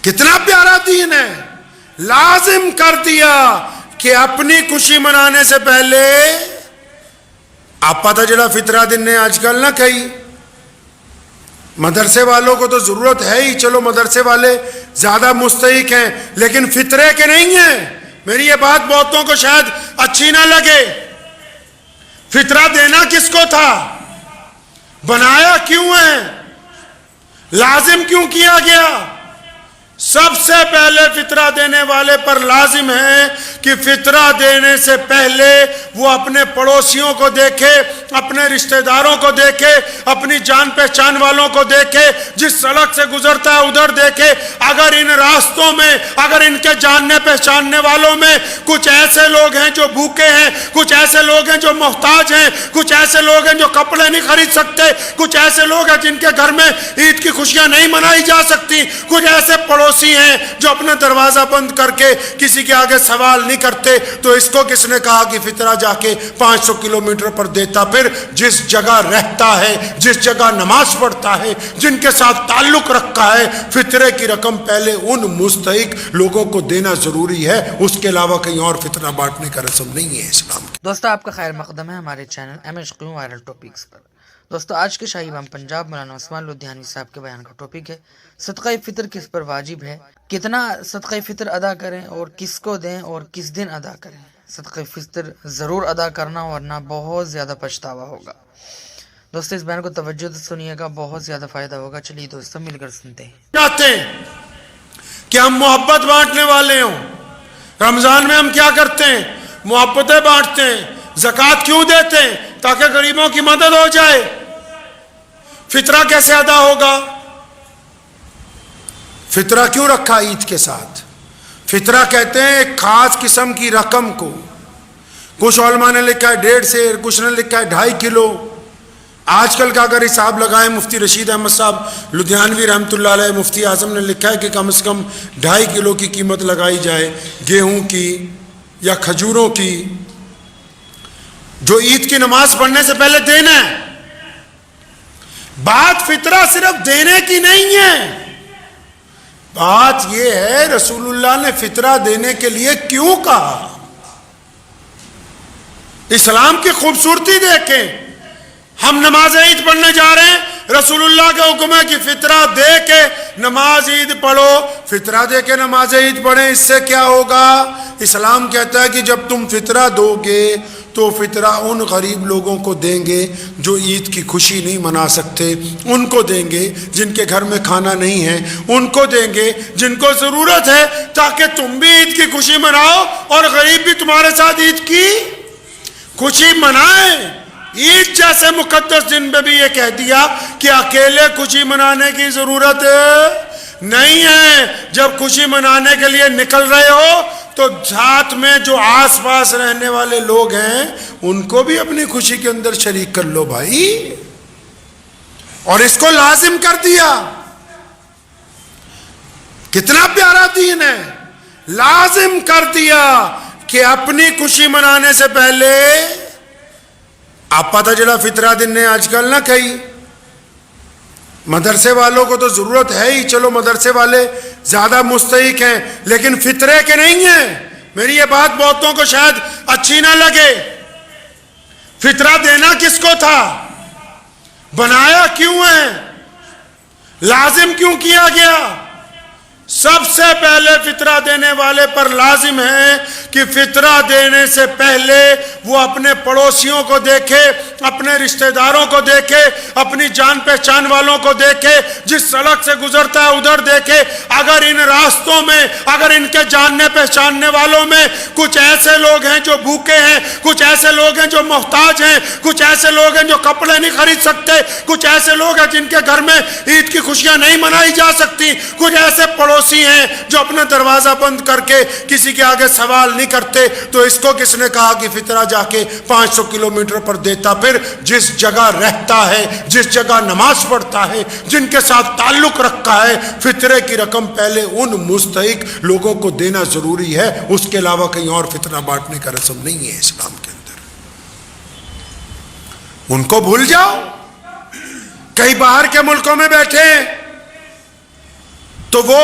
کتنا پیارا دین ہے. لازم کر دیا کہ اپنی خوشی منانے سے پہلے آپ پتہ جڑا فطرہ دن نے آج کل نہ کہی. مدرسے والوں کو تو ضرورت ہے ہی، چلو مدرسے والے زیادہ مستحق ہیں، لیکن فطرے کے نہیں ہیں. میری یہ بات بہتوں کو شاید اچھی نہ لگے. فطرہ دینا کس کو تھا؟ بنایا کیوں ہے؟ لازم کیوں کیا گیا؟ سب سے پہلے فطرہ دینے والے پر لازم ہے کہ فطرہ دینے سے پہلے وہ اپنے پڑوسیوں کو دیکھے، اپنے رشتہ داروں کو دیکھے، اپنی جان پہچان والوں کو دیکھے، جس سڑک سے گزرتا ہے ادھر دیکھے. اگر ان راستوں میں، اگر ان کے جاننے پہچاننے والوں میں کچھ ایسے لوگ ہیں جو بھوکے ہیں، کچھ ایسے لوگ ہیں جو محتاج ہیں، کچھ ایسے لوگ ہیں جو کپڑے نہیں خرید سکتے، کچھ ایسے لوگ ہیں جن کے گھر میں عید کی خوشیاں نہیں منائی جا سکتی، کچھ ایسے پڑوسی ہیں جو اپنا دروازہ بند کر کے کسی کے آگے سوال نہیں کرتے، تو اس کو کس نے کہا کہ فطرہ جا کے 500 کلومیٹر پر دیتا؟ پھر جس جگہ رہتا ہے، جس جگہ نماز پڑھتا ہے، جن کے ساتھ تعلق رکھا ہے، فطرے کی رقم پہلے ان مستحق لوگوں کو دینا ضروری ہے. اس کے علاوہ کہیں اور فطرہ بانٹنے کا رسم نہیں ہے اسلام کی. دوستو آپ کا خیر مقدم ہے ہمارے چینل MH قیوم وائرل ٹاپکس پر. دوستو آج کے شاہی امام پنجاب مولانا عثمان لدھیانوی صاحب کے بیان کا ٹاپک ہے صدقہ فطر کس پر واجب ہے، کتنا صدقہ فطر ادا کریں اور کس کو دیں اور کس دن ادا کریں. صدقہ فطر ضرور ادا کرنا ورنہ بہت زیادہ پچھتاوا ہوگا. دوستو اس بیان کو توجہ سے سنیے گا، بہت زیادہ فائدہ ہوگا. چلیے دوستو مل کر سنتے ہیں. چاہتے ہیں کہ ہم محبت بانٹنے والے ہوں. رمضان میں ہم کیا کرتے ہیں؟ محبتیں بانٹتے ہیں. زکوٰۃ کیوں دیتے ہیں؟ تاکہ غریبوں کی مدد ہو جائے. فطرہ کیسے ادا ہوگا؟ فطرہ کیوں رکھا عید کے ساتھ؟ فطرہ کہتے ہیں ایک خاص قسم کی رقم کو. کچھ علماء نے لکھا ہے 1.5 سیر، کچھ نے لکھا ہے 2.5 کلو. آج کل کا اگر حساب لگائیں، مفتی رشید احمد صاحب لدھیانوی رحمۃ اللہ علیہ، مفتی اعظم نے لکھا ہے کہ کم از کم 2.5 کلو کی قیمت لگائی جائے گیہوں کی یا کھجوروں کی، جو عید کی نماز پڑھنے سے پہلے دینا ہے. بات فطرہ صرف دینے کی نہیں ہے، بات یہ ہے رسول اللہ نے فطرہ دینے کے لیے کیوں کہا. اسلام کی خوبصورتی دیکھیں. ہم نماز عید پڑھنے جا رہے ہیں، رسول اللہ کا حکم ہے کہ فطرہ دے کے نماز عید پڑھو. فطرہ دے کے نماز عید پڑھیں، اس سے کیا ہوگا؟ اسلام کہتا ہے کہ جب تم فطرہ دو گے تو فطرہ ان غریب لوگوں کو دیں گے جو عید کی خوشی نہیں منا سکتے، ان کو دیں گے جن کے گھر میں کھانا نہیں ہے، ان کو دیں گے جن کو ضرورت ہے، تاکہ تم بھی عید کی خوشی مناؤ اور غریب بھی تمہارے ساتھ عید کی خوشی منائیں. عید جیسے مقدس دن میں بھی یہ کہہ دیا کہ اکیلے خوشی منانے کی ضرورت نہیں ہے. جب خوشی منانے کے لیے نکل رہے ہو تو ساتھ میں جو آس پاس رہنے والے لوگ ہیں ان کو بھی اپنی خوشی کے اندر شریک کر لو بھائی. اور اس کو لازم کر دیا. کتنا پیارا دین ہے. لازم کر دیا کہ اپنی خوشی منانے سے پہلے آپ پتہ جڑا فطرہ دن نے آج کل نہ کہی. مدرسے والوں کو تو ضرورت ہے ہی، چلو مدرسے والے زیادہ مستحق ہیں، لیکن فطرے کے نہیں ہیں. میری یہ بات بہتوں کو شاید اچھی نہ لگے. فطرہ دینا کس کو تھا؟ بنایا کیوں ہے؟ لازم کیوں کیا گیا؟ سب سے پہلے فطرہ دینے والے پر لازم ہے کہ فطرہ دینے سے پہلے وہ اپنے پڑوسیوں کو دیکھے، اپنے رشتہ داروں کو دیکھے، اپنی جان پہچان والوں کو دیکھے، جس سڑک سے گزرتا ہے ادھر دیکھے. اگر ان راستوں میں، اگر ان کے جاننے پہچاننے والوں میں کچھ ایسے لوگ ہیں جو بھوکے ہیں، کچھ ایسے لوگ ہیں جو محتاج ہیں، کچھ ایسے لوگ ہیں جو کپڑے نہیں خرید سکتے، کچھ ایسے لوگ ہیں جن کے گھر میں عید کی خوشیاں نہیں منائی جا سکتی، کچھ ایسے پڑوسی ہیں جو اپنا دروازہ بند کر کے کسی کے آگے سوال نہیں کرتے، تو اس کو کس نے کہا کہ فطرہ جا کے 500 کلومیٹر پر دیتا؟ پھر جس جگہ رہتا ہے، جس جگہ نماز پڑھتا ہے، جن کے ساتھ تعلق رکھا ہے، فطرے کی رقم پہلے ان مستحق لوگوں کو دینا ضروری ہے. اس کے علاوہ کہیں اور فطرہ بانٹنے کا رسم نہیں ہے اسلام کے اندر. ان کو بھول جاؤ. کئی باہر کے ملکوں میں بیٹھے تو وہ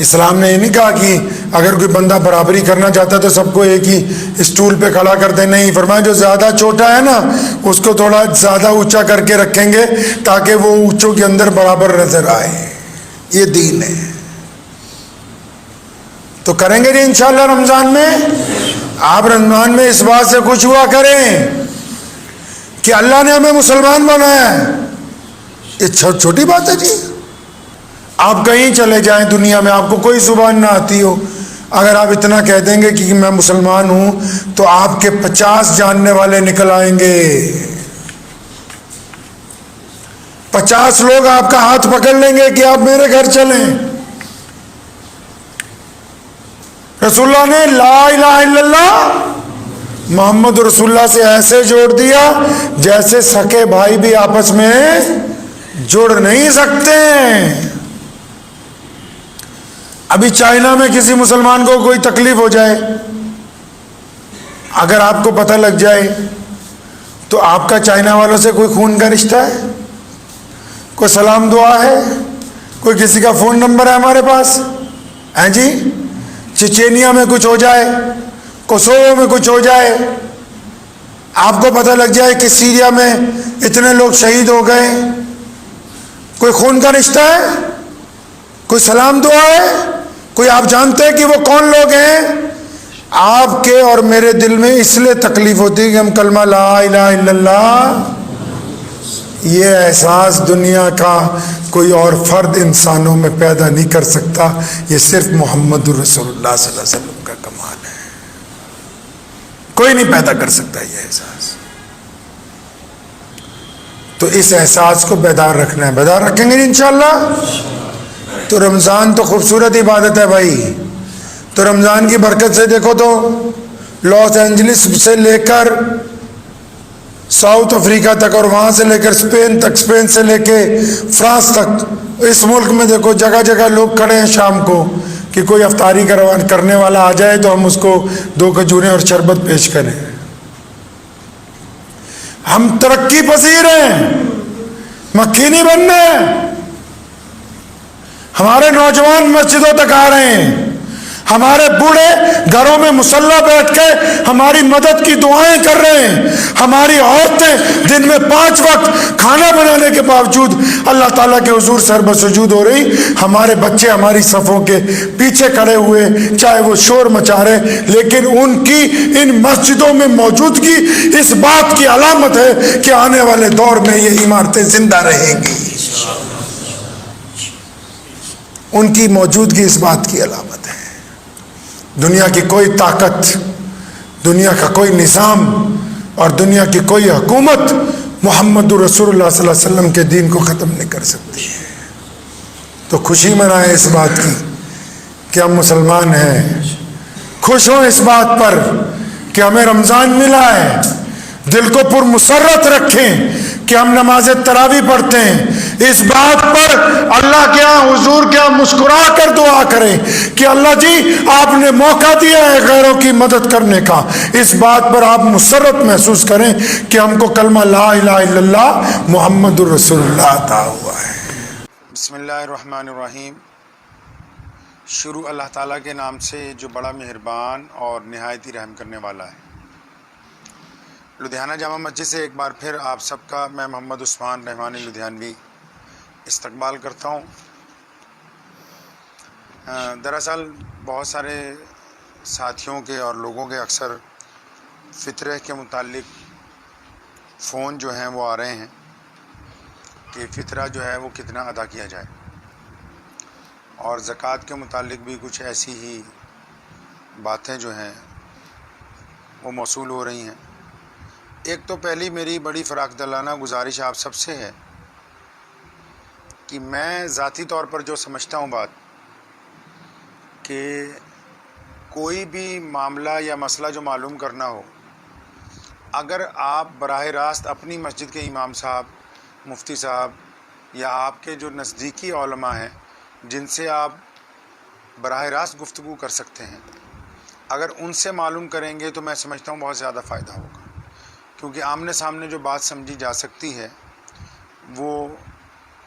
اسلام نے یہ نہیں کہا کہ اگر کوئی بندہ برابری کرنا چاہتا ہے تو سب کو ایک ہی اسٹول پہ کھڑا کر دیں. نہیں، فرمایا جو زیادہ چھوٹا ہے نا اس کو تھوڑا زیادہ اونچا کر کے رکھیں گے تاکہ وہ اونچوں کے اندر برابر نظر آئے. یہ دین ہے. تو کریں گے انشاءاللہ رمضان میں. آپ رمضان میں اس بات سے خوش ہوا کریں کہ اللہ نے ہمیں مسلمان بنایا ہے. یہ چھوٹی بات ہے جی. آپ کہیں چلے جائیں دنیا میں، آپ کو کوئی زبان نہ آتی ہو، اگر آپ اتنا کہہ دیں گے کہ میں مسلمان ہوں تو آپ کے 50 جاننے والے نکل آئیں گے. 50 لوگ آپ کا ہاتھ پکڑ لیں گے کہ آپ میرے گھر چلیں. رسول اللہ نے لا الہ الا اللہ محمد رسول اللہ سے ایسے جوڑ دیا جیسے سکے بھائی بھی آپس میں جڑ نہیں سکتے. ابھی چائنا میں کسی مسلمان کو کوئی تکلیف ہو جائے، اگر آپ کو پتہ لگ جائے تو آپ کا چائنا والوں سے کوئی خون کا رشتہ ہے؟ کوئی سلام دعا ہے؟ کوئی کسی کا فون نمبر ہے ہمارے پاس؟ ہیں جی؟ چچینیا میں کچھ ہو جائے، کوسوو میں کچھ ہو جائے، آپ کو پتہ لگ جائے کہ سیریا میں اتنے لوگ شہید ہو گئے، کوئی خون کا رشتہ ہے؟ کوئی سلام دعا ہے؟ کوئی آپ جانتے ہیں کہ وہ کون لوگ ہیں؟ آپ کے اور میرے دل میں اس لیے تکلیف ہوتی ہے کہ ہم کلمہ لا الہ الا اللہ، یہ احساس دنیا کا کوئی اور فرد انسانوں میں پیدا نہیں کر سکتا. یہ صرف محمد رسول اللہ صلی اللہ علیہ وسلم کا کمال ہے. کوئی نہیں پیدا کر سکتا یہ احساس. تو اس احساس کو بیدار رکھنا ہے. بیدار رکھیں گے انشاءاللہ. تو رمضان تو خوبصورت عبادت ہے بھائی. تو رمضان کی برکت سے دیکھو تو لاس اینجلس سے لے کر ساؤتھ افریقہ تک اور وہاں سے لے کر اسپین تک، اسپین سے لے کے فرانس تک، اس ملک میں دیکھو جگہ جگہ لوگ کھڑے ہیں شام کو کہ کوئی افطاری کرنے والا آ جائے تو ہم اس کو 2 کھجوریں اور شربت پیش کریں. ہم ترقی پذیر ہیں، مکھی نہیں بننے. ہمارے نوجوان مسجدوں تک آ رہے ہیں، ہمارے بوڑھے گھروں میں مصلی بیٹھ کے ہماری مدد کی دعائیں کر رہے ہیں. ہماری عورتیں دن میں 5 وقت کھانا بنانے کے باوجود اللہ تعالیٰ کے حضور سر بسجود ہو رہی. ہمارے بچے ہماری صفوں کے پیچھے کھڑے ہوئے چاہے وہ شور مچا رہے، لیکن ان کی ان مسجدوں میں موجودگی اس بات کی علامت ہے کہ آنے والے دور میں یہ عمارتیں زندہ رہیں گی. ان کی موجودگی اس بات کی علامت ہے. دنیا کی کوئی طاقت، دنیا کا کوئی نظام اور دنیا کی کوئی حکومت محمد رسول اللہ صلی اللہ علیہ وسلم کے دین کو ختم نہیں کر سکتی ہے. تو خوشی منائیں اس بات کی کہ ہم مسلمان ہیں. خوش ہوں اس بات پر کہ ہمیں رمضان ملا ہے. دل کو پر مسرت رکھیں کہ ہم نماز تراویح پڑھتے ہیں. اس بات پر اللہ کے ہاں حضور کے ہاں مسکرا کر دعا کریں کہ اللہ جی آپ نے موقع دیا ہے غیروں کی مدد کرنے کا. اس بات پر آپ مسرت محسوس کریں کہ ہم کو کلمہ لا الہ الا اللہ محمد الرسول اللہ عطا ہوا ہے. بسم اللہ الرحمن الرحیم. شروع اللہ تعالیٰ کے نام سے جو بڑا مہربان اور نہایت ہی رحم کرنے والا ہے. لدھیانہ جامع مسجد سے ایک بار پھر آپ سب کا میں محمد عثمان رحمانی لدھیانوی استقبال کرتا ہوں. دراصل بہت سارے ساتھیوں کے اور لوگوں کے اکثر فطرے کے متعلق فون جو ہیں وہ آ رہے ہیں کہ فطرہ جو ہے وہ کتنا ادا کیا جائے، اور زکوٰۃ کے متعلق بھی کچھ ایسی ہی باتیں جو ہیں وہ موصول ہو رہی ہیں. ایک تو پہلی میری بڑی فراخ دلانہ گزارش آپ سب سے ہے کہ میں ذاتی طور پر جو سمجھتا ہوں بات کہ کوئی بھی معاملہ یا مسئلہ جو معلوم کرنا ہو، اگر آپ براہ راست اپنی مسجد کے امام صاحب، مفتی صاحب یا آپ کے جو نزدیکی علماء ہیں جن سے آپ براہ راست گفتگو کر سکتے ہیں، اگر ان سے معلوم کریں گے تو میں سمجھتا ہوں بہت زیادہ فائدہ ہوگا. کیونکہ آمنے سامنے جو بات سمجھی جا سکتی ہے وہ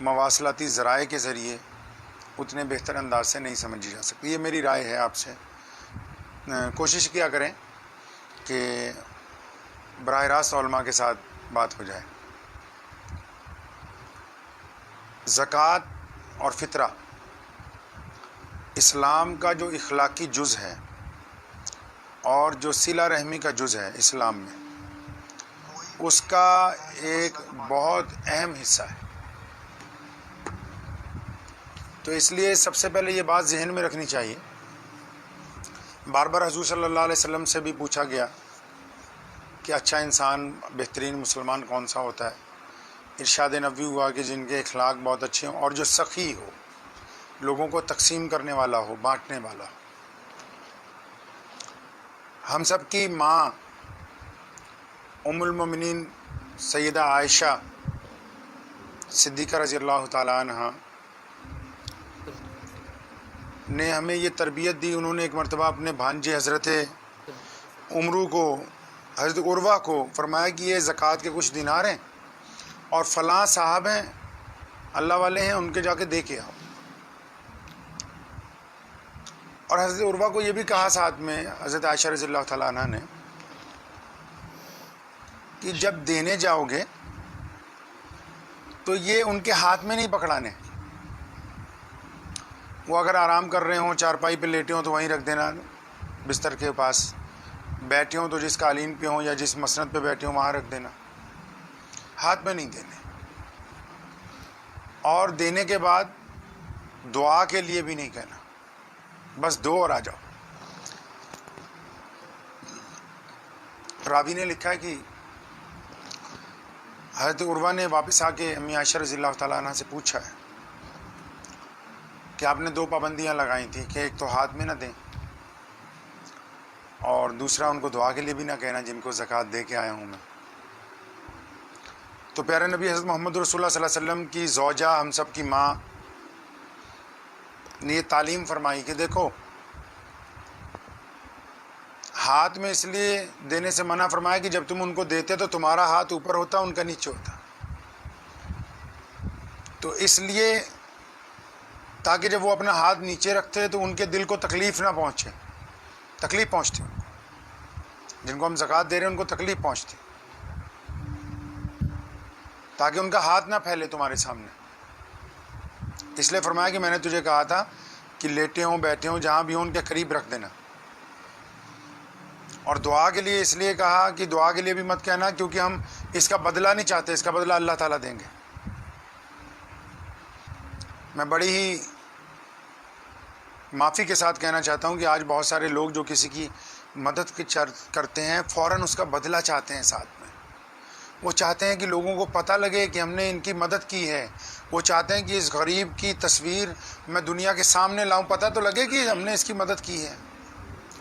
مواصلاتی ذرائع کے ذریعے اتنے بہتر انداز سے نہیں سمجھی جا سکتی. یہ میری رائے ہے آپ سے. کوشش کیا کریں کہ براہ راست علماء کے ساتھ بات ہو جائے. زکوٰۃ اور فطرہ اسلام کا جو اخلاقی جز ہے اور جو صلہ رحمی کا جز ہے اسلام میں، اس کا ایک بہت اہم حصہ ہے. تو اس لیے سب سے پہلے یہ بات ذہن میں رکھنی چاہیے. بار بار حضور صلی اللہ علیہ وسلم سے بھی پوچھا گیا کہ اچھا انسان، بہترین مسلمان کون سا ہوتا ہے. ارشاد نبوی ہوا کہ جن کے اخلاق بہت اچھے ہوں اور جو سخی ہو، لوگوں کو تقسیم کرنے والا ہو، بانٹنے والا ہو. ہم سب کی ماں ام المومنین سیدہ عائشہ صدیقہ رضی اللہ تعالیٰ عنہ نے ہمیں یہ تربیت دی. انہوں نے ایک مرتبہ اپنے بھانجے حضرت عمرو کو، حضرت عروہ کو فرمایا کہ یہ زکوٰۃ کے کچھ دینار ہیں اور فلاں صاحب ہیں، اللہ والے ہیں، ان کے جا کے دے کے آؤ. اور حضرت عروہ کو یہ بھی کہا ساتھ میں حضرت عائشہ رضی اللہ تعالیٰ عنہ نے کہ جب دینے جاؤ گے تو یہ ان کے ہاتھ میں نہیں پکڑانے. وہ اگر آرام کر رہے ہوں، چارپائی پہ لیٹے ہوں تو وہیں رکھ دینا، بستر کے پاس بیٹھے ہوں تو جس قالین پہ ہوں یا جس مسند پہ بیٹھے ہوں وہاں رکھ دینا، ہاتھ میں نہیں دینے. اور دینے کے بعد دعا کے لیے بھی نہیں کہنا، بس دو اور آ جاؤ. راوی نے لکھا ہے کہ حضرت عروہ نے واپس آ کے امی عائشہ رضی اللہ تعالیٰ عنہ سے پوچھا ہے کہ آپ نے دو پابندیاں لگائی تھیں کہ ایک تو ہاتھ میں نہ دیں اور دوسرا ان کو دعا کے لیے بھی نہ کہنا جن کو زکوٰۃ دے کے آیا ہوں میں. تو پیارے نبی حضرت محمد رسول اللہ صلی اللہ علیہ وسلم کی زوجہ، ہم سب کی ماں نے یہ تعلیم فرمائی کہ دیکھو، ہاتھ میں اس لیے دینے سے منع فرمایا کہ جب تم ان کو دیتے تو تمہارا ہاتھ اوپر ہوتا، ان کا نیچے ہوتا. تو اس لیے تاکہ جب وہ اپنا ہاتھ نیچے رکھتے تو ان کے دل کو تکلیف نہ پہنچے. تکلیف پہنچتی ان کو، جن کو ہم زکوٰۃ دے رہے ہیں ان کو تکلیف پہنچتی، تاکہ ان کا ہاتھ نہ پھیلے تمہارے سامنے. اس لیے فرمایا کہ میں نے تجھے کہا تھا کہ لیٹے ہوں بیٹھے ہوں جہاں بھی ہوں ان کے قریب رکھ دینا. اور دعا کے لیے اس لیے کہا کہ دعا کے لیے بھی مت کہنا کیونکہ ہم اس کا بدلہ نہیں چاہتے، اس کا بدلہ اللہ تعالیٰ دیں گے. میں بڑی ہی معافی کے ساتھ کہنا چاہتا ہوں کہ آج بہت سارے لوگ جو کسی کی مدد کرتے ہیں فوراً اس کا بدلہ چاہتے ہیں. ساتھ میں وہ چاہتے ہیں کہ لوگوں کو پتہ لگے کہ ہم نے ان کی مدد کی ہے. وہ چاہتے ہیں کہ اس غریب کی تصویر میں دنیا کے سامنے لاؤں، پتہ تو لگے کہ ہم نے اس کی مدد کی ہے.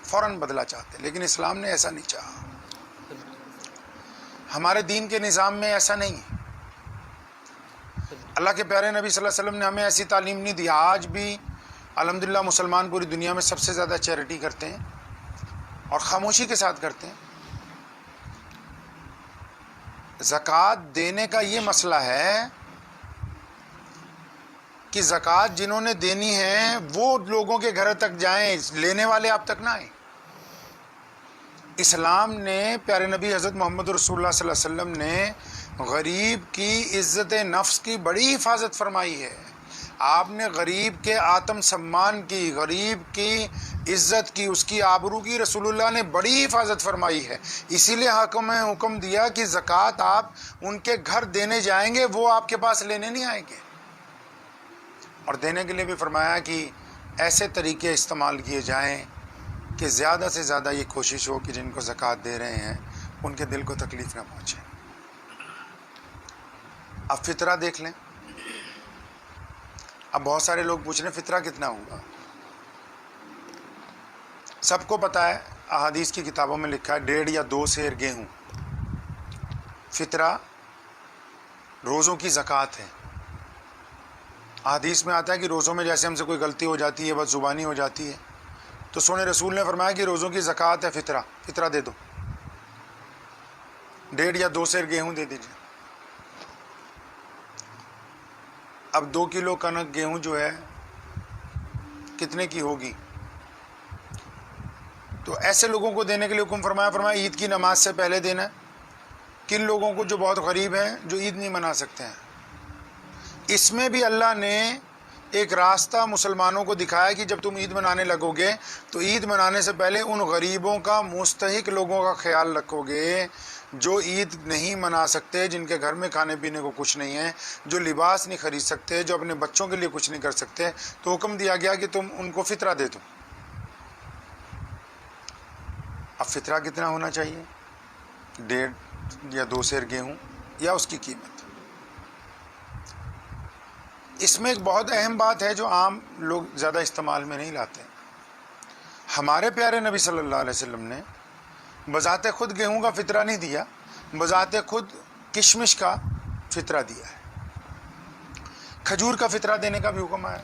فوراً بدلہ چاہتے ہیں، لیکن اسلام نے ایسا نہیں چاہا. ہمارے دین کے نظام میں ایسا نہیں ہے. اللہ کے پیارے نبی صلی اللہ علیہ وسلم نے ہمیں ایسی تعلیم نہیں دی. آج بھی الحمدللہ مسلمان پوری دنیا میں سب سے زیادہ چیریٹی کرتے ہیں اور خاموشی کے ساتھ کرتے ہیں. زکوٰۃ دینے کا یہ مسئلہ ہے کہ زکوٰۃ جنہوں نے دینی ہے وہ لوگوں کے گھر تک جائیں، لینے والے آپ تک نہ آئیں. اسلام نے، پیارے نبی حضرت محمد رسول اللہ صلی اللہ علیہ وسلم نے غریب کی عزت نفس کی بڑی حفاظت فرمائی ہے. آپ نے غریب کے آتم سمان کی، غریب کی عزت کی، اس کی آبرو کی رسول اللہ نے بڑی حفاظت فرمائی ہے. اسی لیے حکم دیا کہ زکوٰۃ آپ ان کے گھر دینے جائیں گے، وہ آپ کے پاس لینے نہیں آئیں گے. اور دینے کے لیے بھی فرمایا کہ ایسے طریقے استعمال کیے جائیں کہ زیادہ سے زیادہ یہ کوشش ہو کہ جن کو زکوٰۃ دے رہے ہیں ان کے دل کو تکلیف نہ پہنچے. اب فطرہ دیکھ لیں. اب بہت سارے لوگ پوچھ رہے ہیں فطرہ کتنا ہوا. سب کو پتہ ہے، احادیث کی کتابوں میں لکھا ہے 1.5 یا 2 سیر گیہوں فطرہ روزوں کی زکوٰۃ ہے. حدیث میں آتا ہے کہ روزوں میں جیسے ہم سے کوئی غلطی ہو جاتی ہے، بد زبانی ہو جاتی ہے، تو سونے رسول نے فرمایا کہ روزوں کی زکوٰۃ ہے فطرہ دے دو، 1.5 یا 2 سیر گیہوں دے دیجیے. اب 2 کلو کنک گیہوں جو ہے کتنے کی ہوگی. تو ایسے لوگوں کو دینے کے لیے حکم فرمایا عید کی نماز سے پہلے دینا ہے. کن لوگوں کو؟ جو بہت غریب ہیں، جو عید نہیں منا سکتے ہیں. اس میں بھی اللہ نے ایک راستہ مسلمانوں کو دکھایا کہ جب تم عید منانے لگو گے تو عید منانے سے پہلے ان غریبوں کا، مستحق لوگوں کا خیال رکھو گے جو عید نہیں منا سکتے، جن کے گھر میں کھانے پینے کو کچھ نہیں ہے، جو لباس نہیں خرید سکتے، جو اپنے بچوں کے لیے کچھ نہیں کر سکتے. تو حکم دیا گیا کہ تم ان کو فطرہ دے دو. اب فطرہ کتنا ہونا چاہیے؟ 1.5 یا 2 سیر گیہوں یا اس کی قیمت. اس میں ایک بہت اہم بات ہے جو عام لوگ زیادہ استعمال میں نہیں لاتے. ہمارے پیارے نبی صلی اللہ علیہ وسلم نے بذات خود گیہوں کا فطرہ نہیں دیا، بذات خود کشمش کا فطرہ دیا ہے. کھجور کا فطرہ دینے کا بھی حکم آیا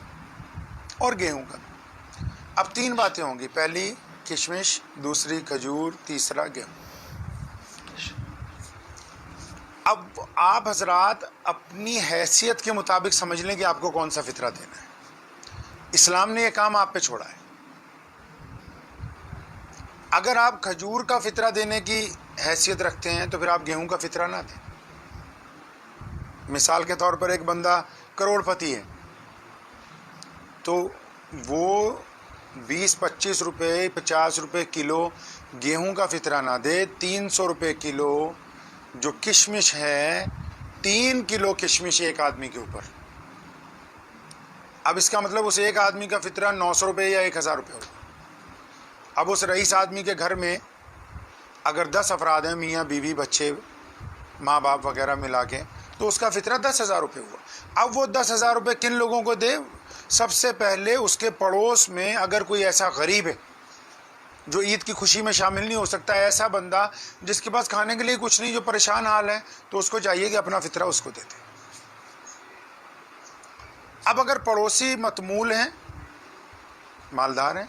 اور گیہوں کا. اب 3 باتیں ہوں گی، پہلی کشمش، دوسری کھجور، تیسرا گیہوں. اب آپ حضرات اپنی حیثیت کے مطابق سمجھ لیں کہ آپ کو کون سا فطرہ دینا ہے. اسلام نے یہ کام آپ پہ چھوڑا ہے. اگر آپ کھجور کا فطرہ دینے کی حیثیت رکھتے ہیں تو پھر آپ گیہوں کا فطرہ نہ دیں. مثال کے طور پر ایک بندہ کروڑ پتی ہے تو وہ 20-25 روپے 50 روپے کلو گیہوں کا فطرہ نہ دے، 300 روپے کلو جو کشمش ہے، 3 کلو کشمش ایک آدمی کے اوپر. اب اس کا مطلب اس ایک آدمی کا فطرہ 900 روپے یا 1000 روپے ہوگا. اب اس رئیس آدمی کے گھر میں اگر 10 افراد ہیں، میاں بیوی بچے ماں باپ وغیرہ ملا کے، تو اس کا فطرہ 10,000 روپے ہوا. اب وہ 10,000 روپے کن لوگوں کو دے؟ سب سے پہلے اس کے پڑوس میں اگر کوئی ایسا غریب ہے جو عید کی خوشی میں شامل نہیں ہو سکتا، ایسا بندہ جس کے پاس کھانے کے لیے کچھ نہیں، جو پریشان حال ہے، تو اس کو چاہیے کہ اپنا فطرہ اس کو دے دے. اب اگر پڑوسی متمول ہیں، مالدار ہیں،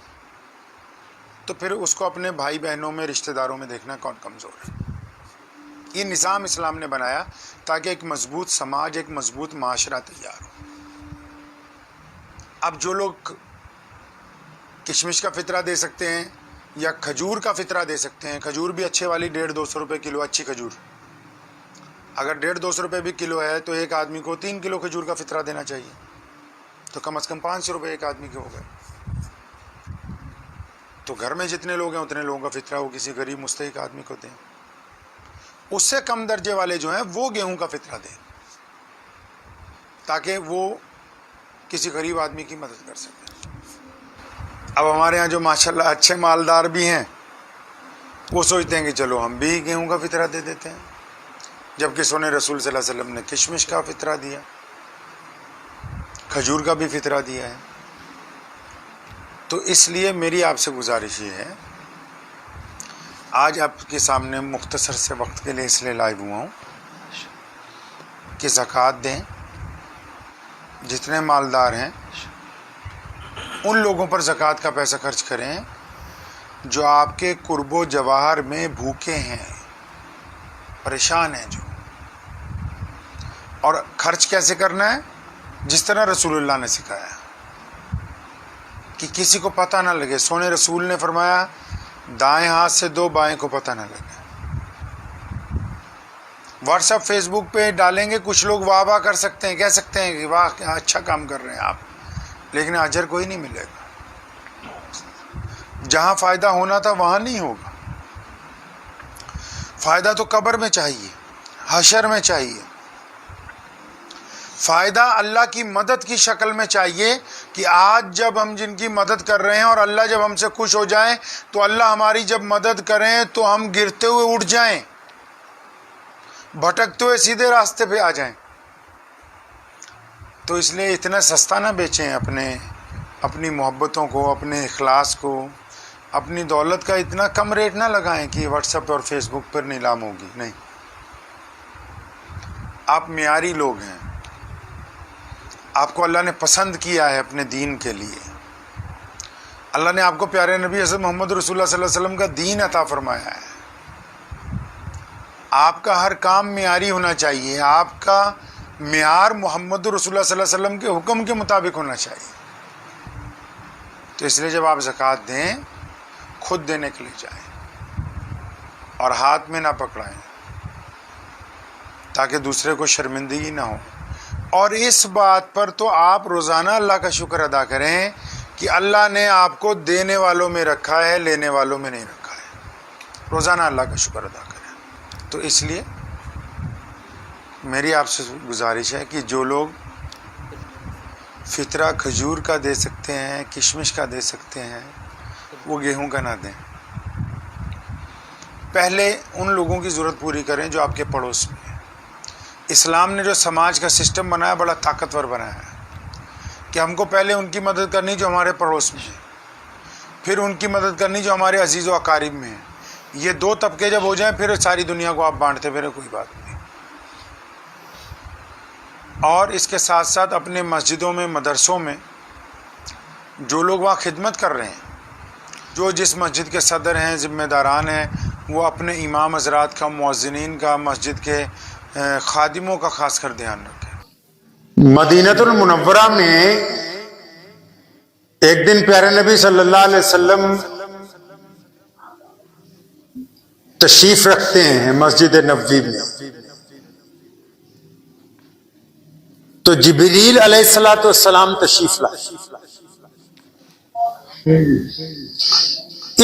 تو پھر اس کو اپنے بھائی بہنوں میں، رشتہ داروں میں دیکھنا کون کمزور ہے. یہ نظام اسلام نے بنایا تاکہ ایک مضبوط سماج، ایک مضبوط معاشرہ تیار ہو. اب جو لوگ کشمش کا فطرہ دے سکتے ہیں یا کھجور کا فطرہ دے سکتے ہیں، کھجور بھی اچھے والی 150-200 روپے کلو، اچھی کھجور. اگر 150-200 روپے بھی کلو ہے تو ایک آدمی کو 3 کلو کھجور کا فطرہ دینا چاہیے، تو کم از کم 500 روپے ایک آدمی کے ہو گئے. تو گھر میں جتنے لوگ ہیں اتنے لوگوں کا فطرہ وہ کسی غریب مستحق آدمی کو دیں. اس سے کم درجے والے جو ہیں وہ گیہوں کا فطرہ دیں تاکہ وہ کسی غریب آدمی کی مدد کر سکیں. اب ہمارے ہاں جو ماشاءاللہ اچھے مالدار بھی ہیں وہ سوچتے ہیں کہ چلو ہم بھی گیہوں کا فطرہ دے دیتے ہیں، جبکہ سونے رسول صلی اللہ علیہ وسلم نے کشمش کا فطرہ دیا، کھجور کا بھی فطرہ دیا ہے. تو اس لیے میری آپ سے گزارش یہ ہے، آج آپ کے سامنے مختصر سے وقت کے لیے اس لیے لائیو ہوا ہوں کہ زکوٰۃ دیں. جتنے مالدار ہیں ان لوگوں پر زکوٰۃ کا پیسہ خرچ کریں جو آپ کے قرب و جواہر میں بھوکے ہیں، پریشان ہیں جو. اور خرچ کیسے کرنا ہے؟ جس طرح رسول اللہ نے سکھایا کہ کسی کو پتہ نہ لگے. سونے رسول نے فرمایا دائیں ہاتھ سے دو، بائیں کو پتہ نہ لگے. واٹس ایپ فیس بک پہ ڈالیں گے، کچھ لوگ واہ واہ کر سکتے ہیں، کہہ سکتے ہیں کہ واہ کیا اچھا کام کر رہے ہیں آپ، لیکن اجر کوئی نہیں ملے گا. جہاں فائدہ ہونا تھا وہاں نہیں ہوگا. فائدہ تو قبر میں چاہیے، حشر میں چاہیے. فائدہ اللہ کی مدد کی شکل میں چاہیے کہ آج جب ہم جن کی مدد کر رہے ہیں اور اللہ جب ہم سے خوش ہو جائیں تو اللہ ہماری جب مدد کریں تو ہم گرتے ہوئے اٹھ جائیں، بھٹکتے ہوئے سیدھے راستے پہ آ جائیں. تو اس لیے اتنا سستا نہ بیچیں اپنی محبتوں کو، اپنے اخلاص کو، اپنی دولت کا اتنا کم ریٹ نہ لگائیں کہ واٹس ایپ اور فیس بک پر نیلام ہوگی. نہیں، آپ معیاری لوگ ہیں، آپ کو اللہ نے پسند کیا ہے اپنے دین کے لیے. اللہ نے آپ کو پیارے نبی حضرت محمد رسول اللہ صلی اللہ علیہ وسلم کا دین عطا فرمایا ہے. آپ کا ہر کام معیاری ہونا چاہیے. آپ کا معیار محمد رسول اللہ صلی اللہ علیہ وسلم کے حکم کے مطابق ہونا چاہیے. تو اس لیے جب آپ زکوٰۃ دیں خود دینے کے لیے جائیں اور ہاتھ میں نہ پکڑائیں تاکہ دوسرے کو شرمندگی نہ ہو. اور اس بات پر تو آپ روزانہ اللہ کا شکر ادا کریں کہ اللہ نے آپ کو دینے والوں میں رکھا ہے، لینے والوں میں نہیں رکھا ہے. روزانہ اللہ کا شکر ادا کریں. تو اس لیے میری آپ سے گزارش ہے کہ جو لوگ فطرہ کھجور کا دے سکتے ہیں، کشمش کا دے سکتے ہیں، وہ گیہوں کا نہ دیں. پہلے ان لوگوں کی ضرورت پوری کریں جو آپ کے پڑوس میں ہیں. اسلام نے جو سماج کا سسٹم بنایا بڑا طاقتور بنایا ہے کہ ہم کو پہلے ان کی مدد کرنی جو ہمارے پڑوس میں ہیں، پھر ان کی مدد کرنی جو ہمارے عزیز و اقارب میں ہیں. یہ دو طبقے جب ہو جائیں پھر ساری دنیا کو آپ بانٹتے پھرے کوئی بات نہیں. اور اس کے ساتھ ساتھ اپنے مسجدوں میں، مدرسوں میں جو لوگ وہاں خدمت کر رہے ہیں، جو جس مسجد کے صدر ہیں، ذمہ داران ہیں، وہ اپنے امام حضرات کا، مؤذنین کا، مسجد کے خادموں کا خاص کر دھیان رکھیں. مدینہ المنورہ میں ایک دن پیارے نبی صلی اللہ علیہ وسلم تشریف رکھتے ہیں مسجد نبوی میں. تو جبریل علیہ الصلوۃ والسلام تشریف لائے.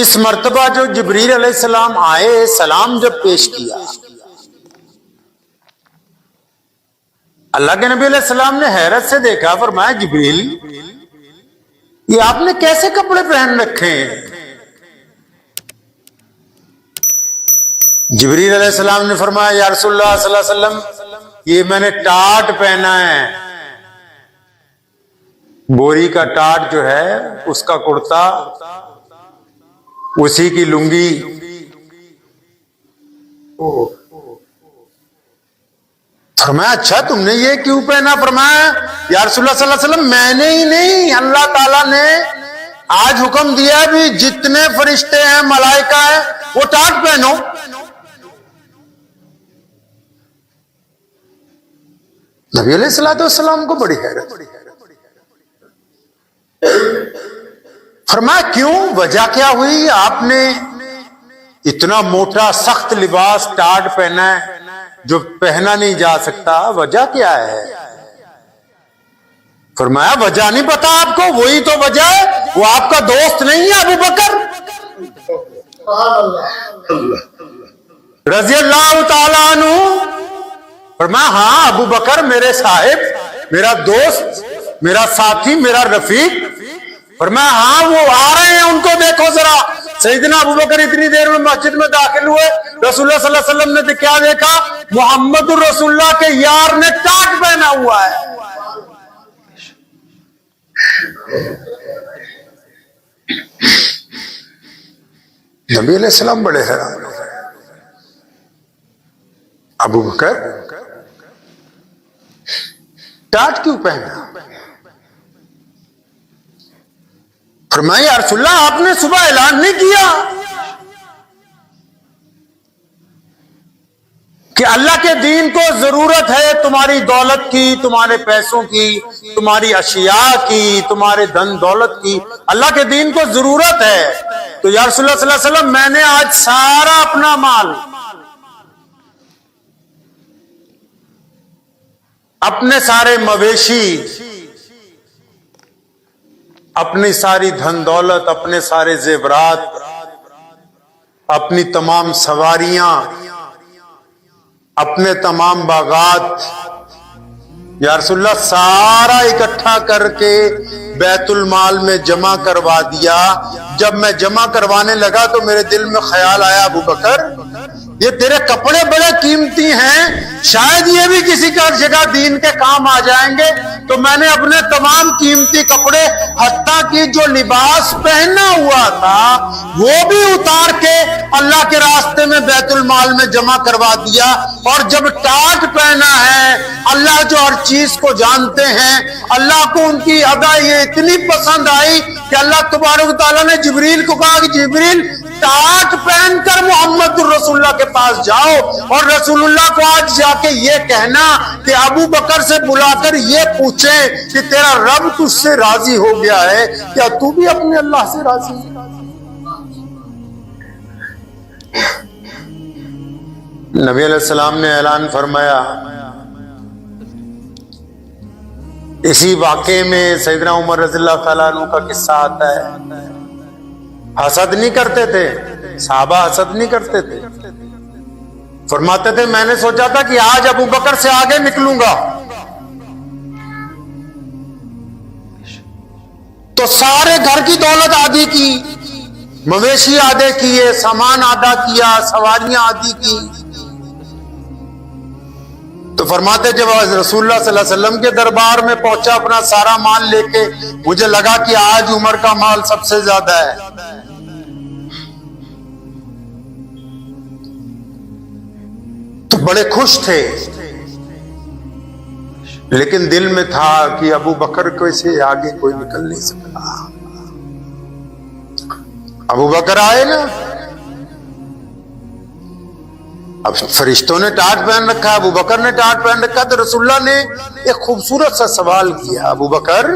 اس مرتبہ جو جبریل علیہ السلام آئے، سلام جب پیش کیا، اللہ کے نبی علیہ السلام نے حیرت سے دیکھا، فرمایا جبریل یہ آپ نے کیسے کپڑے پہن رکھے ہیں؟ جبریل علیہ السلام نے فرمایا یا رسول اللہ صلی اللہ علیہ وسلم یہ میں نے ٹاٹ پہنا ہے، بوری کا ٹاٹ جو ہے اس کا کرتا، اسی کی لنگی. فرمایا اچھا تم نے یہ کیوں پہنا؟ فرمایا یا رسول اللہ صلی اللہ علیہ وسلم میں نے ہی نہیں، اللہ تعالیٰ نے آج حکم دیا بھی جتنے فرشتے ہیں، ملائکہ ہیں، وہ ٹاٹ پہنو. نبی علیہ الصلوۃ والسلام کو بڑی حیرت. فرمایا کیوں؟ وجہ کیا ہوئی؟ آپ نے اتنا موٹا سخت لباس ٹاٹ پہنا ہے جو پہنا نہیں جا سکتا، وجہ کیا ہے؟ فرمایا وجہ نہیں پتا آپ کو، وہی تو وجہ ہے، وہ آپ کا دوست نہیں ہے ابو بکر رضی اللہ تعالیٰ عنہ. فرمایا ہاں ابو بکر میرے صاحب، میرا دوست، میرا ساتھی، میرا رفیق. فرمایا ہاں وہ آ رہے ہیں، ان کو دیکھو ذرا. سیدنا ابو بکر اتنی دیر میں مسجد میں داخل ہوئے، رسول اللہ صلی اللہ علیہ وسلم نے کیا دیکھا؟ محمد الرسول اللہ کے یار نے ٹاٹ پہنا ہوا ہے. نبی علیہ السلام بڑے حیران. ابو بکر ٹاٹ کیوں پہنا؟ فرمایا یا رسول اللہ آپ نے صبح اعلان نہیں کیا کہ اللہ کے دین کو ضرورت ہے تمہاری دولت کی، تمہارے پیسوں کی، تمہاری اشیاء کی، تمہارے دھن دولت کی، اللہ کے دین کو ضرورت ہے. تو یا رسول اللہ صلی اللہ علیہ وسلم میں نے آج سارا اپنا مال، اپنے سارے مویشی، اپنی ساری دھن دولت، اپنے سارے زیورات، اپنی تمام سواریاں، اپنے تمام باغات، یا رسول اللہ سارا اکٹھا کر کے بیت المال میں جمع کروا دیا. جب میں جمع کروانے لگا تو میرے دل میں خیال آیا ابو بکر یہ تیرے کپڑے بڑے قیمتی ہیں، شاید یہ بھی کسی کا جگہ دین کے کام آ جائیں گے. تو میں نے اپنے تمام قیمتی کپڑے، حتیٰ کہ جو لباس پہنا ہوا تھا وہ بھی اتار کے اللہ کے راستے میں بیت المال میں جمع کروا دیا. اور جب ٹاٹ پہنا ہے، اللہ جو ہر چیز کو جانتے ہیں، اللہ کو ان کی ادا یہ اتنی پسند آئی کہ اللہ تبارک و تعالیٰ نے جبریل کو کہا کہ جبریل ٹاٹ پہن کر محمد رسولullah کے پاس جاؤ اور رسولullah کو آج جا کے یہ کہنا کہ ابو بکر سے بلا کر یہ پوچھیں کہ تیرا رب تجھ سے راضی ہو گیا ہے، کیا تو بھی اپنے اللہ سے راضی ہے؟ نبی علیہ السلام نے اعلان فرمایا، اسی واقعے میں سیدنا عمر رضی اللہ تعالیٰ عنہ کا قصہ آتا ہے۔ حسد نہیں کرتے تھے صحابہ، حسد نہیں کرتے تھے، فرماتے تھے میں نے سوچا تھا کہ آج ابو بکر سے آگے نکلوں گا تو سارے گھر کی دولت آدھی کی، مویشی آدھے کیے، سامان آدھا کیا، سواریاں آدھی کی۔ تو فرماتے جب رسول اللہ صلی اللہ علیہ وسلم کے دربار میں پہنچا اپنا سارا مال لے کے، مجھے لگا کہ آج عمر کا مال سب سے زیادہ ہے۔ تو بڑے خوش تھے، لیکن دل میں تھا کہ ابو بکر کو سے آگے کوئی نکل نہیں سکتا۔ ابو بکر آئے نا، اب فرشتوں نے ٹاٹ پہن رکھا، ابو بکر نے ٹاٹ پہن رکھا، تو رسول اللہ نے ایک خوبصورت سا سوال کیا، ابو بکر،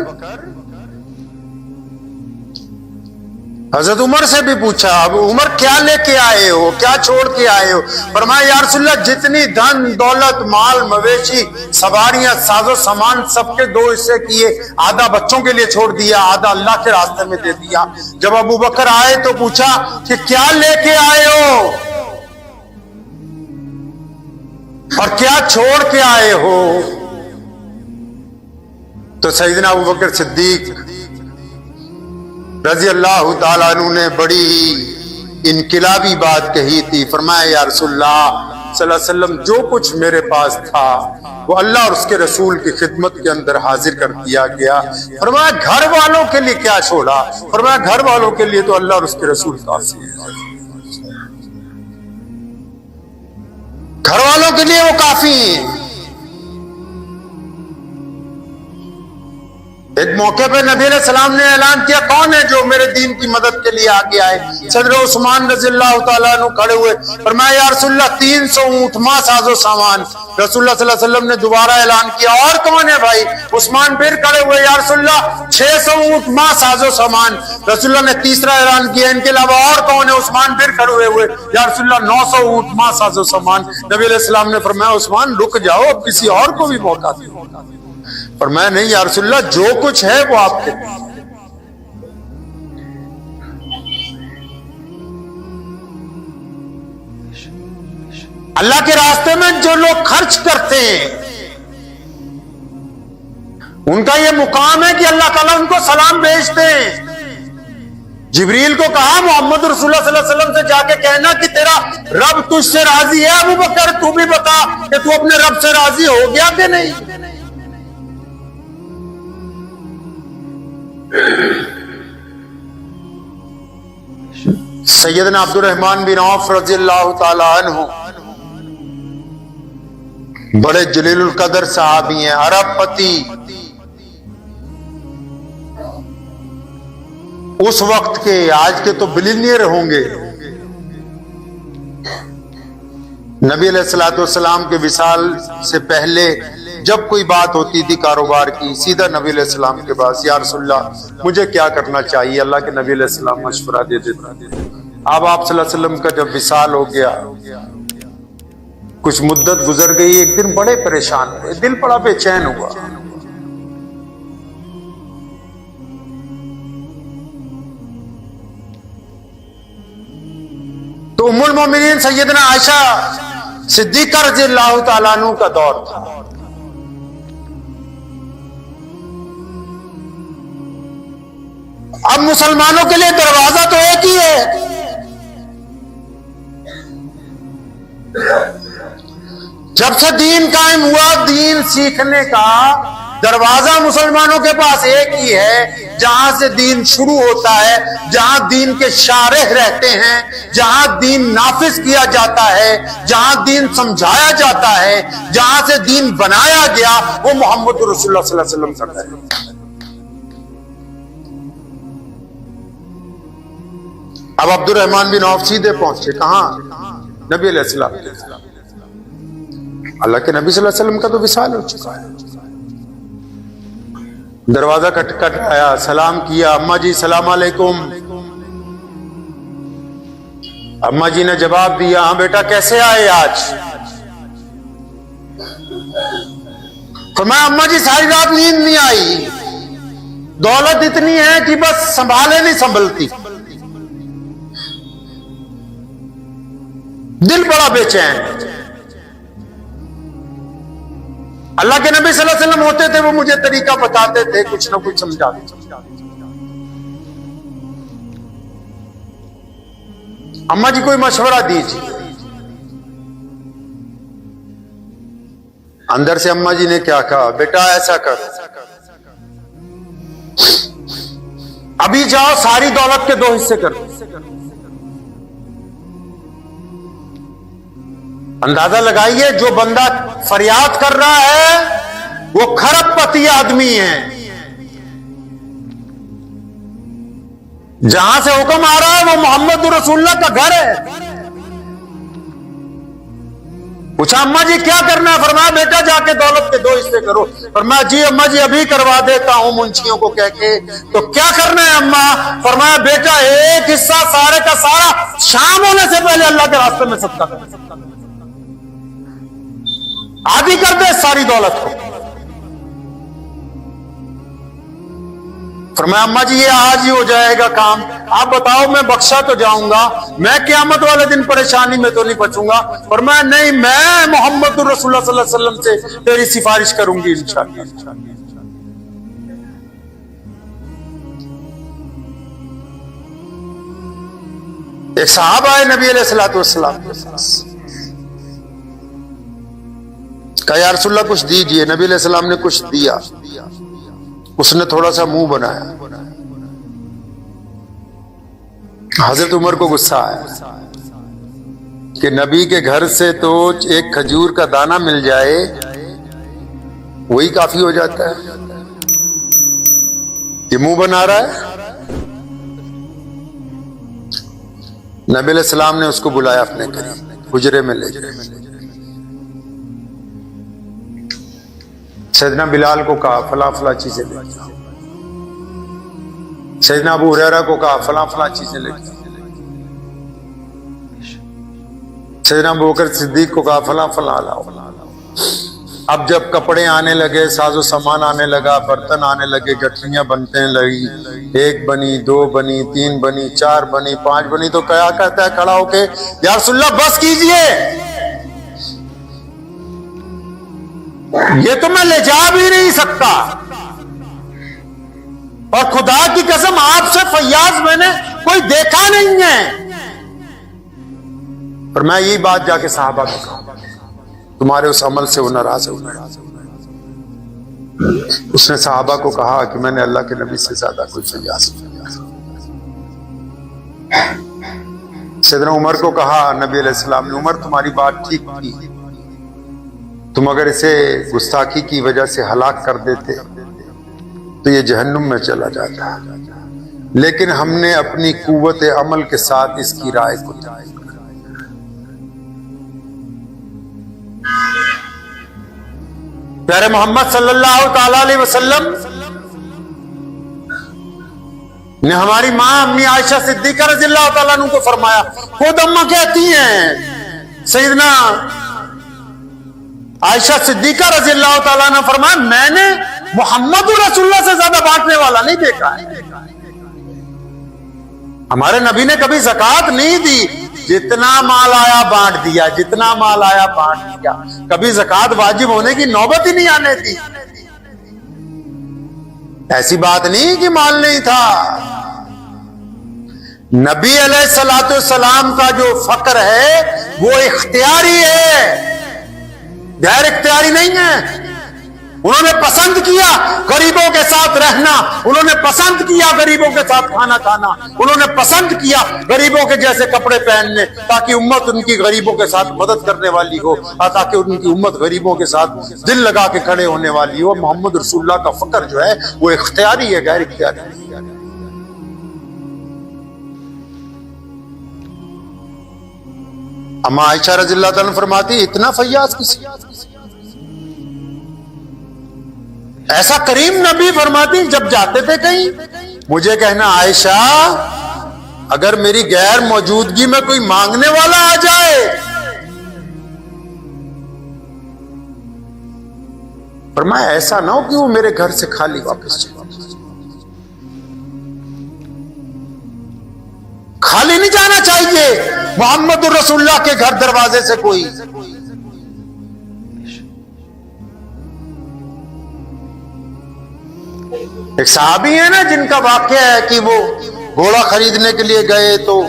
حضرت عمر سے بھی پوچھا، اب عمر کیا لے کے آئے ہو، کیا چھوڑ کے آئے ہو؟ فرمایا یا رسول اللہ جتنی دھن دولت مال مویشی سواریاں ساز و سامان سب کے 2 حصے کیے، آدھا بچوں کے لیے چھوڑ دیا، آدھا اللہ کے راستے میں دے دیا۔ جب ابو بکر آئے تو پوچھا کہ کیا لے کے آئے ہو اور کیا چھوڑ کے آئے ہو؟ تو سیدنا ابو بکر صدیق رضی اللہ تعالیٰ عنہ نے بڑی ہی انقلابی بات کہی تھی۔ فرمایا یا رسول اللہ صلی اللہ علیہ وسلم جو کچھ میرے پاس تھا وہ اللہ اور اس کے رسول کی خدمت کے اندر حاضر کر دیا گیا۔ فرمایا گھر والوں کے لیے کیا چھوڑا؟ فرمایا گھر والوں کے لیے تو اللہ اور اس کے رسول کافی ہے، گھر والوں کے لیے وہ کافی ہیں۔ ایک موقع پہ نبی علیہ السلام نے اعلان کیا کون ہے جو میرے دین کی مدد کے لیے آگے آئے؟ صدر عثمان رضی اللہ تعالیٰ عنہ کھڑے ہوئے، فرمایا یا رسول اللہ 300 اونٹ ماں ساز و سامان۔ رسول اللہ صلی اللہ علیہ وسلم نے دوبارہ اعلان کیا اور کون ہے بھائی؟ عثمان پھر کھڑے ہوئے، یا رسول اللہ 600 اونٹ ماں ساز و سامان۔ رسول اللہ نے تیسرا اعلان کیا، ان کے علاوہ اور کون ہے؟ عثمان پھر کھڑے ہوئے، یا رسول اللہ 900 اونٹ ماں ساز و سامان۔ نبی علیہ السلام نے فرمایا عثمان رک جاؤ، اب کسی اور کو بھی موقع دو۔ فرمایا نہیں یا رسول اللہ جو کچھ ہے وہ آپ کے۔ اللہ کے راستے میں جو لوگ خرچ کرتے ہیں ان کا یہ مقام ہے کہ اللہ تعالیٰ ان کو سلام بھیجتے ہیں۔ جبریل کو کہا محمد رسول اللہ صلی اللہ علیہ وسلم سے جا کے کہنا کہ تیرا رب تجھ سے راضی ہے۔ ابو بکر تو بھی بتا کہ تو اپنے رب سے راضی ہو گیا کہ نہیں؟ سیدنا عبد الرحمن بن عوف رضی اللہ تعالی عنہ بڑے جلیل القدر صحابی ہیں، ارب پتی، اس وقت کے، آج کے تو بلینئر ہوں گے۔ نبی علیہ الصلوۃ والسلام کے وصال سے پہلے جب کوئی بات ہوتی تھی کاروبار کی، سیدھا نبی علیہ السلام کے پاس، یا رسول اللہ مجھے کیا کرنا چاہیے؟ اللہ کے نبی علیہ السلام مشورہ دے دیتے۔ اب آپ صلی اللہ علیہ وسلم کا جب وصال ہو گیا، کچھ مدت گزر گئی، ایک دن بڑے پریشان ہوئے، دل بڑا بے چین ہوا۔ تو ام المومنین سیدنا عائشہ صدیقہ رضی اللہ تعالیٰ عنہ کا دور تھا۔ اب مسلمانوں کے لیے دروازہ تو ایک ہی ہے، جب سے دین قائم ہوا، دین سیکھنے کا دروازہ مسلمانوں کے پاس ایک ہی ہے، جہاں سے دین شروع ہوتا ہے، جہاں دین کے شارح رہتے ہیں، جہاں دین نافذ کیا جاتا ہے، جہاں دین سمجھایا جاتا ہے، جہاں سے دین بنایا گیا، وہ محمد رسول اللہ صلی اللہ علیہ وسلم کا ہے۔ اب عبد الرحمن بن عوف سیدھے پہنچے کہاں؟ نبی علیہ السلام کے اللہ کے نبی صلی اللہ علیہ وسلم کا تو وصال ہو چکا ہے. دروازہ کٹ آیا, سلام کیا, اماں جی سلام علیکم. اماں جی نے جواب دیا, ہاں بیٹا کیسے آئے آج؟ فرمایا اماں جی ساری رات نیند نہیں آئی, دولت اتنی ہے کہ بس سنبھالے نہیں سنبھلتی, دل بڑا بے چین. اللہ کے نبی صلی اللہ علیہ وسلم ہوتے تھے, وہ مجھے طریقہ بتاتے تھے, کچھ نہ کچھ سمجھاتے تھے. اماں جی کوئی مشورہ دیجیے. اندر سے اماں جی نے کیا کہا, بیٹا ایسا کرو, ابھی جاؤ ساری دولت کے 2 حصے کرو. اندازہ لگائیے جو بندہ فریاد کر رہا ہے وہ کھرب پتی آدمی ہے, جہاں سے حکم آ رہا ہے وہ محمد رسول اللہ کا گھر ہے. پوچھا اماں جی کیا کرنا ہے؟ فرمایا بیٹا جا کے دولت کے 2 حصے کرو. فرمایا جی اماں جی ابھی کروا دیتا ہوں منشیوں کو کہہ کے. تو کیا کرنا ہے اماں؟ فرمایا بیٹا ایک حصہ سارے کا سارا شام ہونے سے پہلے اللہ کے راستے میں صدقہ کر, آدھی کر دے ساری دولت کو. فرمایا اماں جی یہ آج ہی ہو جائے گا کام, آپ بتاؤ میں بخشا تو جاؤں گا, میں قیامت والے دن پریشانی میں تو نہیں بچوں گا. فرمایا نہیں, میں محمد رسول اللہ صلی اللہ علیہ وسلم سے تیری سفارش کروں گی انشاءاللہ. ایک صحابہ آئے نبی علیہ الصلوۃ والسلام کے پاس, کہا یا رسول اللہ کچھ دیجئے. نبی علیہ السلام نے کچھ دیا, اس نے تھوڑا سا منہ بنایا. حضرت عمر کو غصہ آیا کہ نبی کے گھر سے تو ایک کھجور کا دانہ مل جائے وہی کافی ہو جاتا ہے, یہ منہ بنا رہا ہے. نبی علیہ السلام نے اس کو بلایا اپنے قریب, حجرے میں لے گئے. سیدنا بلال کو کہا فلاں فلاں چیزیں لے کے آؤ. سیدنا ابو ہریرہ کو کہا فلاں فلاں چیزیں لے کے آؤ. سیدنا ابو بکر صدیق کو کہا فلاں فلاں لاؤ. اب جب کپڑے آنے لگے, ساز و سامان آنے لگا, برتن آنے لگے, گٹھلیاں بنتے لگی, 1 بنی, 2 بنی, 3 بنی, 4 بنی, 5 بنی, تو کیا کہتا ہے کھڑا ہو کے, یا رسول اللہ بس کیجئے, یہ تو میں لے جا بھی نہیں سکتا, اور خدا کی قسم آپ سے فیاض میں نے کوئی دیکھا نہیں ہے. اور میں یہی بات جا کے صحابہ کو کہا, تمہارے اس عمل سے وہ ناراض ہو گئے. اس نے صحابہ کو کہا کہ میں نے اللہ کے نبی سے زیادہ کوئی فیاض نہیں. سیدنا عمر کو کہا نبی علیہ السلام نے, عمر تمہاری بات ٹھیک تھی, تم اگر اسے گستاخی کی وجہ سے ہلاک کر دیتے تو یہ جہنم میں چلا جاتا, لیکن ہم نے اپنی قوت عمل کے ساتھ اس کی رائے کو تائید کر. پیارے محمد صلی اللہ تعالی علیہ وسلم نے ہماری ماں امی عائشہ صدیقہ رضی اللہ تعالیٰ عنہ کو فرمایا, خود اماں کہتی ہیں, سیدنا عائشہ صدیقہ رضی اللہ تعالیٰ عنہ فرمایا میں نے محمد رسول اللہ سے زیادہ بانٹنے والا نہیں دیکھا ہے. ہمارے نبی نے کبھی زکوٰۃ نہیں دی, جتنا مال آیا بانٹ دیا, جتنا مال آیا بانٹ دیا, کبھی زکوٰۃ واجب ہونے کی نوبت ہی نہیں آنے دی. ایسی بات نہیں کہ مال نہیں تھا. نبی علیہ الصلوۃ والسلام کا جو فقر ہے وہ اختیاری ہے, غیر اختیاری نہیں ہے. انہوں نے پسند کیا غریبوں کے ساتھ رہنا, انہوں نے پسند کیا غریبوں کے ساتھ کھانا کھانا, انہوں نے پسند کیا غریبوں کے جیسے کپڑے پہننے, تاکہ امت ان کی غریبوں کے ساتھ مدد کرنے والی ہو, تاکہ ان کی امت غریبوں کے ساتھ دل لگا کے کھڑے ہونے والی ہو. محمد رسول اللہ کا فقر جو ہے وہ اختیاری ہے, غیر اختیاری نہیں. اما عائشہ رضی اللہ تعالیٰ فرماتی اتنا فیاض کسی؟ ایسا کریم نبی فرماتی جب جاتے تھے کہیں مجھے کہنا عائشہ اگر میری غیر موجودگی میں کوئی مانگنے والا آ جائے، فرمایا ایسا نہ ہو کہ وہ میرے گھر سے خالی واپس چلے، خالی نہیں جانا چاہیے محمد الرسول اللہ کے گھر دروازے سے کوئی۔ ایک صحابی ہے نا جن کا واقعہ ہے کہ وہ گھوڑا خریدنے کے لیے گئے تو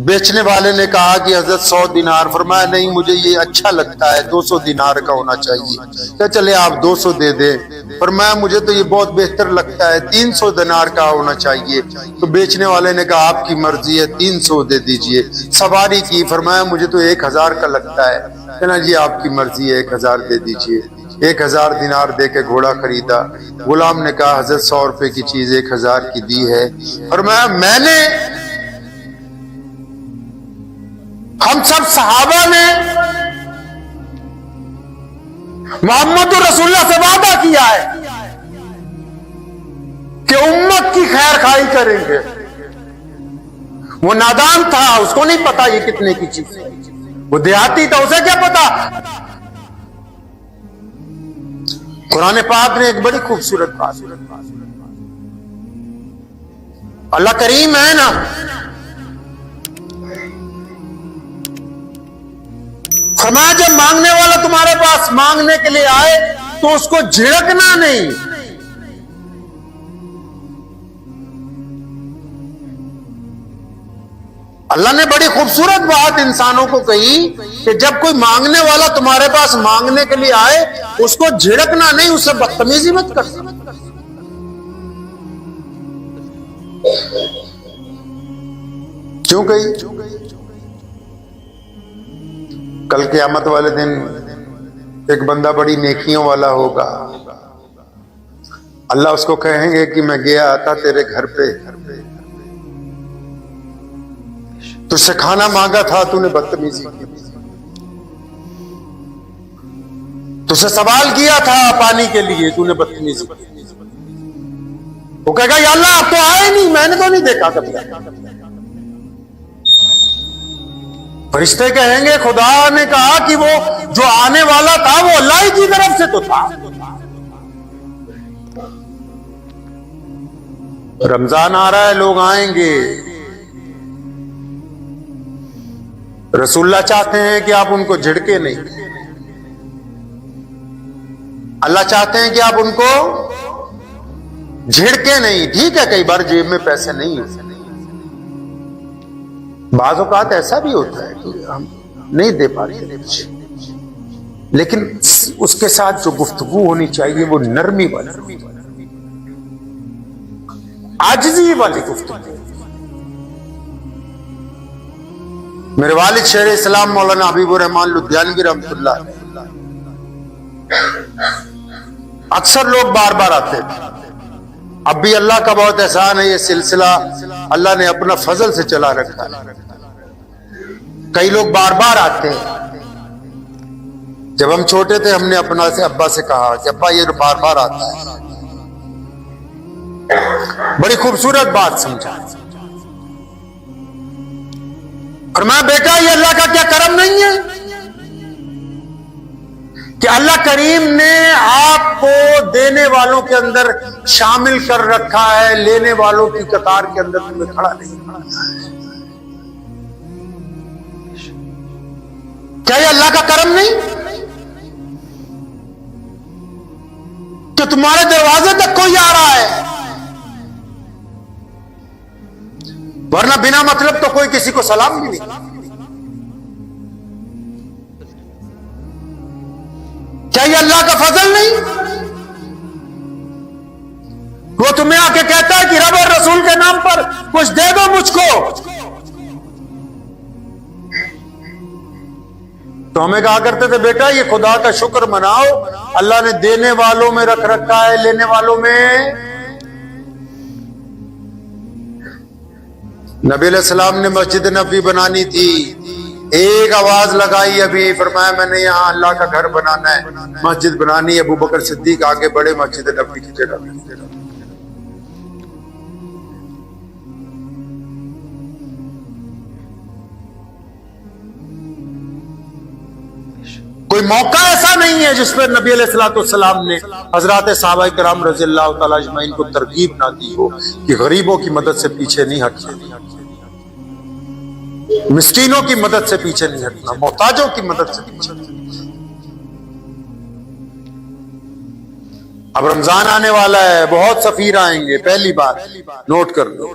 بیچنے والے نے کہا کہ حضرت 100 دینار، فرمایا نہیں مجھے یہ اچھا لگتا ہے 200 دینار کا ہونا چاہیے، کہ چلے آپ 200 دے دیں، فرمایا مجھے تو یہ بہت بہتر لگتا ہے 300 دینار کا ہونا چاہیے، تو بیچنے والے نے کہا آپ کی مرضی ہے 300 دے دیجئے، سواری کی، فرمایا مجھے تو 1000 کا لگتا ہے، کہنا جی آپ کی مرضی ہے 1000 دے دیجئے، 1000 دینار دے کے گھوڑا خریدا۔ غلام نے کہا حضرت 100 روپے کی چیز 1000 کی دی ہے، فرمایا میں نے، ہم سب صحابہ نے محمد رسول اللہ سے وعدہ کیا ہے کہ امت کی خیر خواہی کریں گے۔ وہ نادان تھا، اس کو نہیں پتا یہ کتنے کی چیز ہے، وہ دیہاتی تھا، اسے کیا پتا۔ قرآن پاک نے ایک بڑی خوبصورت بات، اللہ کریم ہے نا، فرمایا جب مانگنے والا تمہارے پاس مانگنے کے لیے آئے تو اس کو جھڑکنا نہیں، اللہ نے بڑی خوبصورت بات انسانوں کو کہی کہ جب کوئی مانگنے والا تمہارے پاس مانگنے کے لیے آئے اس کو جھڑکنا نہیں، اس سے بدتمیزی مت کر۔ کیوں کہی؟ کل قیامت والے دن ایک بندہ بڑی نیکیوں والا ہوگا، اللہ اس کو کہیں گے کہ میں گیا تھا تیرے گھر پہ، تجھ سے کھانا مانگا تھا تو نے بدتمیزی کی، تجھ سے سوال کیا تھا پانی کے لیے تو نے بدتمیزی کی۔ وہ کہے گا یا اللہ آپ تو آئے نہیں، میں نے تو نہیں دیکھا کبھی۔ فرشتے کہیں گے خدا نے کہا کہ وہ جو آنے والا تھا وہ اللہ ہی کی طرف سے تو تھا۔ رمضان آ رہا ہے، لوگ آئیں گے، رسول اللہ چاہتے ہیں کہ آپ ان کو جھڑکے نہیں، اللہ چاہتے ہیں کہ آپ ان کو جھڑکے نہیں۔ ٹھیک ہے کئی بار جیب میں پیسے نہیں ہوتے، بعض اوقات ایسا بھی ہوتا ہے کہ ہم نہیں دے پاتے، لیکن اس کے ساتھ جو گفتگو ہونی چاہیے وہ نرمی والی، عاجزی والی گفتگو۔ میرے والد شیخ اسلام مولانا حبیب الرحمان لدھیانوی رحمۃ اللہ علیہ، اکثر لوگ بار بار آتے تھے، اب بھی اللہ کا بہت احسان ہے، یہ سلسلہ اللہ نے اپنا فضل سے چلا رکھا ہے، کئی لوگ بار بار آتے ہیں۔ جب ہم چھوٹے تھے ہم نے اپنا سے ابا سے کہا کہ ابا یہ بار بار آتا ہے، بڑی خوبصورت بات سمجھا، فرمایا بیٹا یہ اللہ کا کیا کرم نہیں ہے کہ اللہ کریم نے آپ کو دینے والوں کے اندر شامل کر رکھا ہے، لینے والوں کی قطار کے اندر تمہیں کھڑا نہیں۔ کیا یہ اللہ کا کرم نہیں کہ تمہارے دروازے تک کوئی آ رہا ہے؟ ورنہ بنا مطلب تو کوئی کسی کو سلام بھی نہیں۔ کیا یہ اللہ کا فضل نہیں؟ وہ تمہیں آ کے کہتا ہے کہ رب اور رسول کے نام پر کچھ دے دو مجھ کو، تو ہمیں کہا کرتے تھے بیٹا یہ خدا کا شکر مناؤ، اللہ نے دینے والوں میں رکھ رکھا ہے، لینے والوں میں۔ نبی علیہ السلام نے مسجد نبوی بنانی تھی، ایک آواز لگائی ابھی، فرمایا میں نے یہاں اللہ کا گھر بنانا ہے، مسجد بنانی ہے، ابو بکر صدیق آگے بڑے مسجد نبوی کی جگہ پہ۔ کوئی موقع ایسا نہیں ہے جس پر نبی علیہ الصلوۃ والسلام نے حضرات صحابہ کرام رضی اللہ تعالی اجمعین کو ترغیب نہ دی ہو کہ غریبوں کی مدد سے پیچھے نہیں ہٹنا، مسکینوں کی مدد سے پیچھے نہیں ہٹنا، محتاجوں کی مدد سے پیچھے نہیں ہٹنا۔ اب رمضان آنے والا ہے، بہت سفیر آئیں گے، پہلی بات نوٹ کر لو،